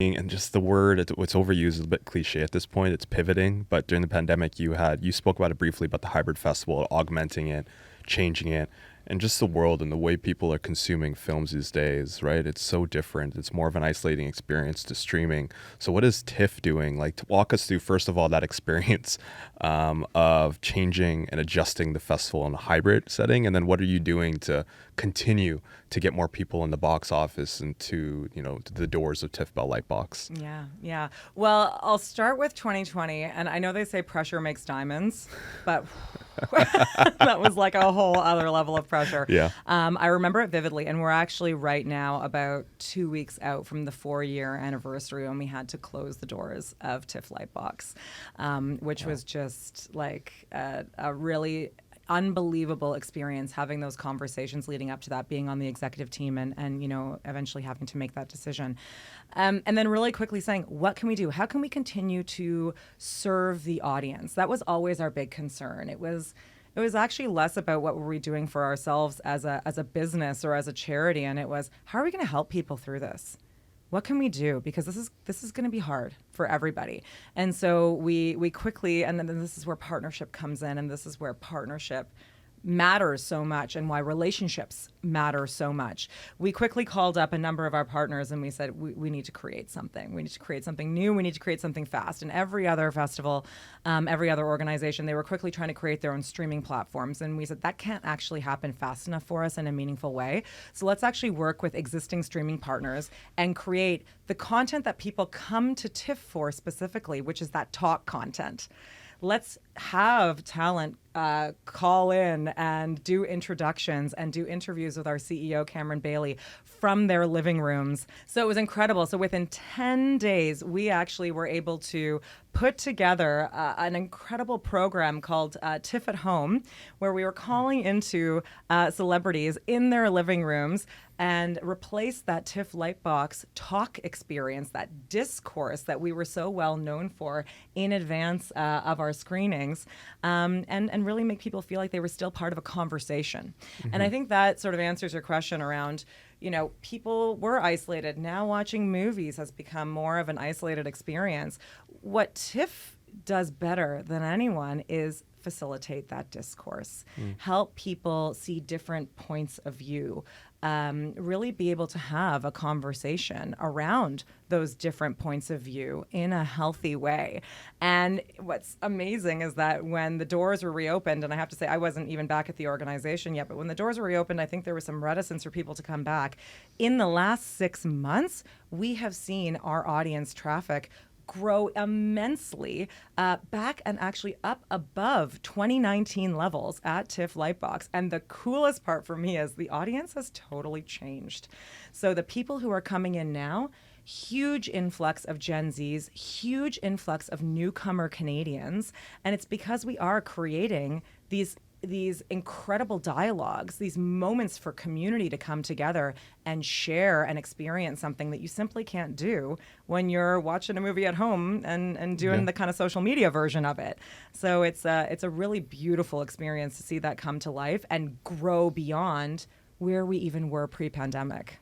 and just the word, it's overused, is a bit cliche at this point. It's pivoting, but during the pandemic, you spoke about it briefly about the hybrid festival, augmenting it, changing it, and just the world and the way people are consuming films these days, right? It's so different. It's more of an isolating experience to streaming. So what is TIFF doing? Like, to walk us through, first of all, that experience of changing and adjusting the festival in a hybrid setting, and then what are you doing to continue to get more people in the box office and to, to the doors of TIFF Bell Lightbox? Yeah. Well, I'll start with 2020, and I know they say pressure makes diamonds, but that was like a whole other level of pressure. Yeah. I remember it vividly, and we're actually right now about 2 weeks out from the 4-year anniversary when we had to close the doors of TIFF Lightbox, which was just like a really unbelievable experience, having those conversations leading up to that, being on the executive team and eventually having to make that decision. And then really quickly saying, what can we do? How can we continue to serve the audience? That was always our big concern. It was actually less about what were we doing for ourselves as a business or as a charity, and it was, how are we going to help people through this? What can we do? Because this is going to be hard for everybody. And so we quickly, and then this is where partnership comes in, and this is where partnership matters so much and why relationships matter so much. We quickly called up a number of our partners and we said, we need to create something. We need to create something new. We need to create something fast. And every other festival, every other organization, they were quickly trying to create their own streaming platforms. And we said, that can't actually happen fast enough for us in a meaningful way. So let's actually work with existing streaming partners and create the content that people come to TIFF for specifically, which is that talk content. Let's have talent call in and do introductions and do interviews with our CEO, Cameron Bailey, from their living rooms. So it was incredible. So within 10 days, we actually were able to put together an incredible program called TIFF at Home, where we were calling into celebrities in their living rooms and replace that TIFF Lightbox talk experience, that discourse that we were so well known for in advance of our screenings, and really make people feel like they were still part of a conversation. Mm-hmm. And I think that sort of answers your question around, people were isolated. Now watching movies has become more of an isolated experience. What TIFF does better than anyone is facilitate that discourse, help people see different points of view, really be able to have a conversation around those different points of view in a healthy way. And what's amazing is that when the doors were reopened, and I have to say I wasn't even back at the organization yet, but when the doors were reopened, I think there was some reticence for people to come back. In the last 6 months, we have seen our audience traffic grow immensely back and actually up above 2019 levels at TIFF Lightbox. And the coolest part for me is the audience has totally changed. So the people who are coming in now, huge influx of Gen Zs, huge influx of newcomer Canadians. And it's because we are creating these incredible dialogues, these moments for community to come together and share and experience something that you simply can't do when you're watching a movie at home and doing the kind of social media version of it. So it's a really beautiful experience to see that come to life and grow beyond where we even were pre-pandemic.